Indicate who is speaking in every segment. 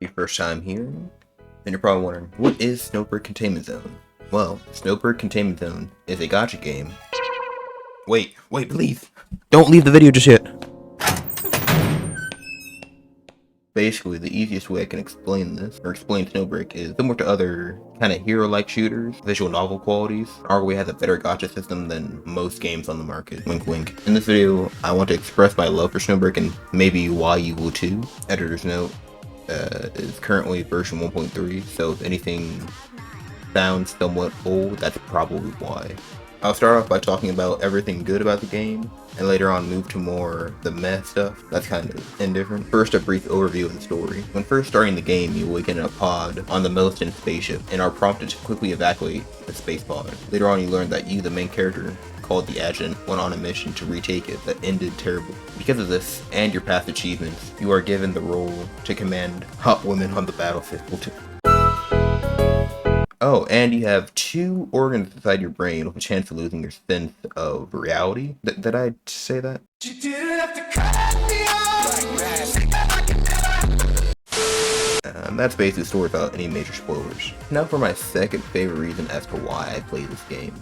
Speaker 1: Your first time here, and you're probably wondering, what is Snowbreak Containment Zone? Well, Snowbreak Containment Zone is a gacha game. Wait, please! Don't leave the video just yet! Basically, the easiest way I can explain this, or explain Snowbreak, is similar to other kind of hero-like shooters, visual novel qualities. Arguably has a better gacha system than most games on the market. Wink wink. In this video, I want to express my love for Snowbreak and maybe why you will too. Editor's note. Is currently version 1.3, so if anything sounds somewhat old, that's probably why. I'll start off by talking about everything good about the game, and later on move to more the meh stuff that's kind of indifferent. First, a brief overview of the story. When first starting the game, you awaken in a pod on the Milton spaceship, and are prompted to quickly evacuate the space pod. Later on, you learn that you, the main character, called the Adjutant, went on a mission to retake it that ended terribly. Because of this, and your past achievements, you are given the role to command hot women on the battlefield. Oh, and you have 2 organs inside your brain with a chance of losing your sense of reality. Did I say that? You didn't have to cut me off. That's basically the story without any major spoilers. Now for my second favorite reason as to why I play this game.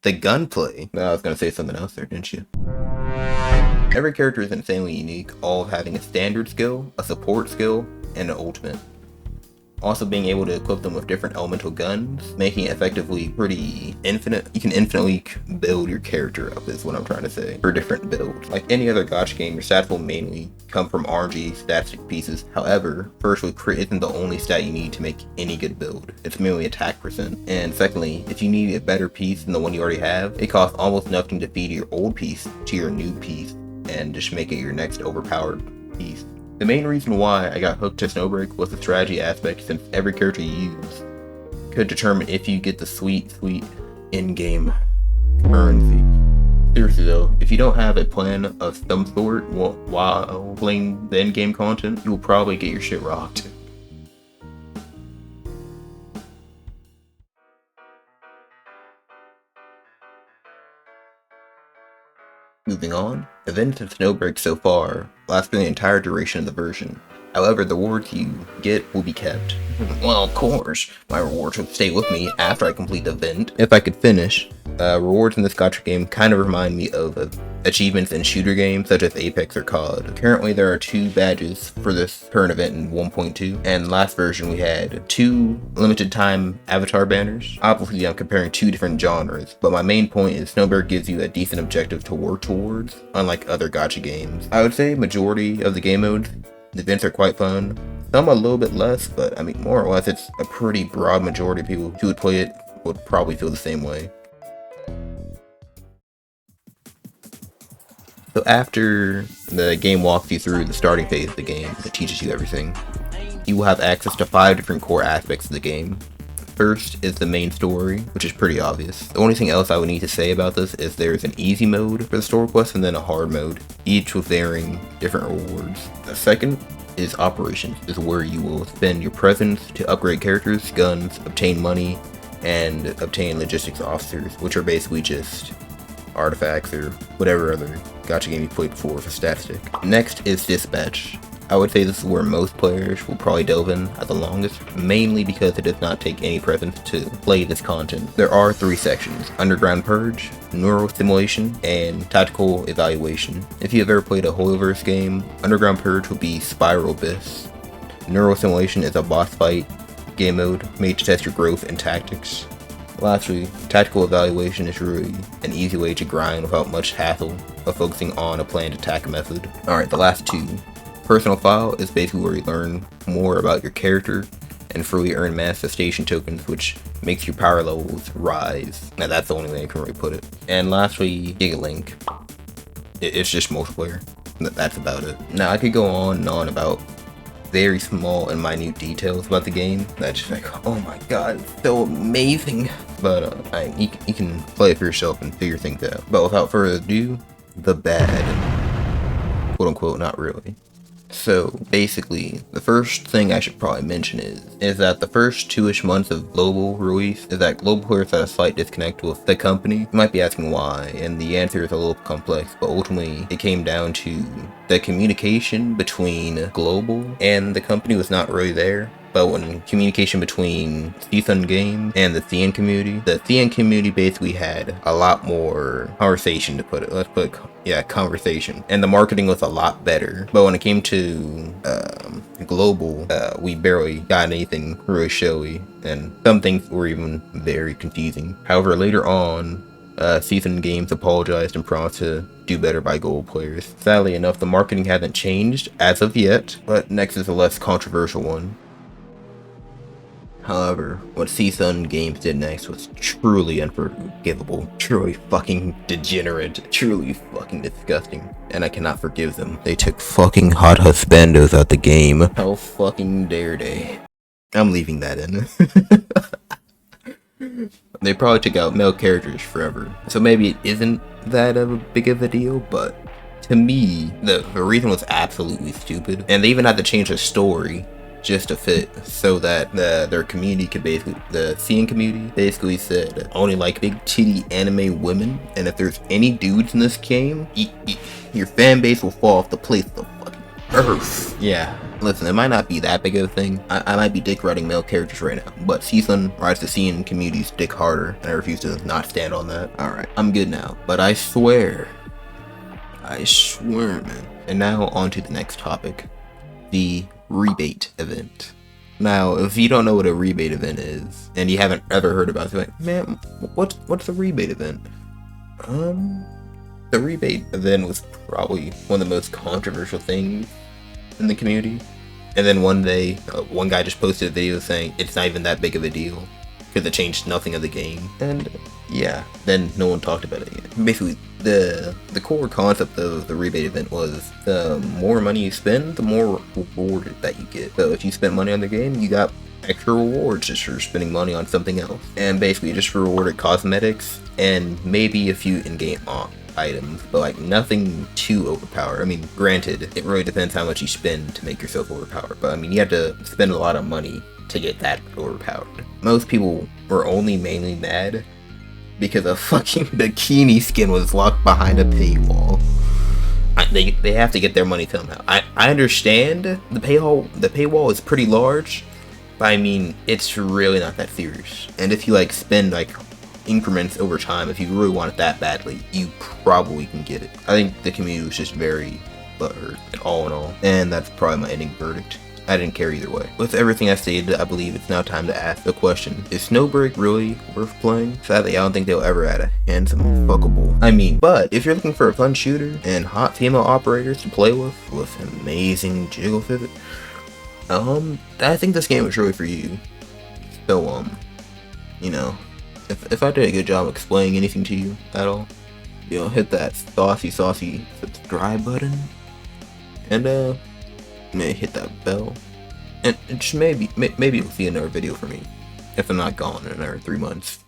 Speaker 1: The gunplay. I was gonna say something else there, didn't you? Every character is insanely unique, all having a standard skill, a support skill, and an ultimate. Also being able to equip them with different elemental guns, making it effectively pretty infinite. You can infinitely build your character up is what I'm trying to say, for different builds. Like any other gacha game, your stats will mainly come from RNG statistic pieces. However, firstly, crit isn't the only stat you need to make any good build. It's merely attack percent. And secondly, if you need a better piece than the one you already have, it costs almost nothing to feed your old piece to your new piece and just make it your next overpowered piece. The main reason why I got hooked to Snowbreak was the strategy aspect, since every character you use could determine if you get the sweet in-game currency. Seriously though, if you don't have a plan of some sort while playing the in-game content, you will probably get your shit rocked. Moving on, events of Snowbreak so far last for the entire duration of the version. However, the rewards you get will be kept. Well, of course, my rewards will stay with me after I complete the event. If I could finish, rewards in this gacha game kind of remind me of achievements in shooter games such as Apex or COD. Currently, there are 2 badges for this current event in 1.2, and last version we had 2 limited time avatar banners. Obviously, I'm comparing 2 different genres, but my main point is Snowbreak gives you a decent objective to work towards, unlike other gacha games. I would say majority of the game modes, the events are quite fun. Some a little bit less, but I mean, more or less, it's a pretty broad majority of people who would play it would probably feel the same way. So after the game walks you through the starting phase of the game, it teaches you everything. You will have access to 5 different core aspects of the game. First is the main story, which is pretty obvious. The only thing else I would need to say about this is there's an easy mode for the story quest and then a hard mode, each with varying different rewards. The second is operations, is where you will spend your presence to upgrade characters, guns, obtain money, and obtain logistics officers, which are basically just artifacts or whatever other gacha game you played before for statistic. Next is dispatch. I would say this is where most players will probably delve in at the longest, mainly because it does not take any presence to play this content. There are 3 sections: Underground Purge, Neural Simulation, and Tactical Evaluation. If you have ever played a Hoyoverse game, Underground Purge will be Spiral Abyss. Neural Simulation is a boss fight game mode made to test your growth and tactics. Lastly, Tactical Evaluation is really an easy way to grind without much hassle of focusing on a planned attack method. Alright, the last 2. Personal File is basically where you learn more about your character and freely earn manifestation tokens, which makes your power levels rise. Now that's the only way I can really put it. And lastly, Gigalink. It's just multiplayer. That's about it. Now I could go on and on about very small and minute details about the game that's just like, oh my god, it's so amazing. But you can play it for yourself and figure things out. But without further ado, the bad, quote unquote, not really, So basically, the first thing I should probably mention is that the first 2-ish months of global release is that global players had a slight disconnect with the company. You might be asking why, and the answer is a little complex, but ultimately it came down to the communication between global and the company was not really there. But when communication between CSUN Games and the CN community, the CN community basically had a lot more conversation, to put it. Let's put it, yeah, conversation. And the marketing was a lot better. But when it came to global, we barely got anything really showy, and some things were even very confusing. However, later on, CSUN Games apologized and promised to do better by gold players. Sadly enough, the marketing hasn't changed as of yet, but next is a less controversial one. However, what CSUN Games did next was truly unforgivable, truly fucking degenerate, truly fucking disgusting, and I cannot forgive them. They took fucking hot husbandos out the game. How fucking dare they? I'm leaving that in. They probably took out male characters forever, so maybe it isn't that big of a deal, but to me, the reason was absolutely stupid, and they even had to change the story just to fit, so that their community could basically, the CN community basically said only like big titty anime women, and if there's any dudes in this game, your fan base will fall off the place of the fucking earth. Yeah, listen, it might not be that big of a thing. I might be dick riding male characters right now, but CSUN rides the CN community's dick harder, and I refuse to not stand on that. Alright, I'm good now, but I swear, man. And now on to the next topic, the rebate event. Now, if you don't know what a rebate event is, and you haven't ever heard about it, you're like, man, what's a rebate event? The rebate event was probably one of the most controversial things in the community. And then one day, one guy just posted a video saying it's not even that big of a deal because it changed nothing of the game. And yeah, then no one talked about it again. Basically, the core concept of the rebate event was the more money you spend, the more reward that you get. So if you spent money on the game, you got extra rewards just for spending money on something else. And basically just rewarded cosmetics and maybe a few in-game items, but like nothing too overpowered. I mean, granted, it really depends how much you spend to make yourself overpowered, but I mean, you have to spend a lot of money to get that overpowered. Most people were only mainly mad because a fucking bikini skin was locked behind a paywall. They have to get their money somehow. I understand the paywall is pretty large, but I mean, it's really not that serious. And if you like spend like increments over time, if you really want it that badly, you probably can get it. I think the community was just very butthurt, all in all, and that's probably my ending verdict. I didn't care either way. With everything I stated, I believe it's now time to ask the question, is Snowbreak really worth playing? Sadly, I don't think they'll ever add a handsome fuckable. I mean, but if you're looking for a fun shooter and hot female operators to play with amazing jiggle physics, I think this game is really for you. So, you know, if I did a good job explaining anything to you at all, you know, hit that saucy subscribe button, and maybe hit that bell, and just maybe you'll see another video from me if I'm not gone in another 3 months.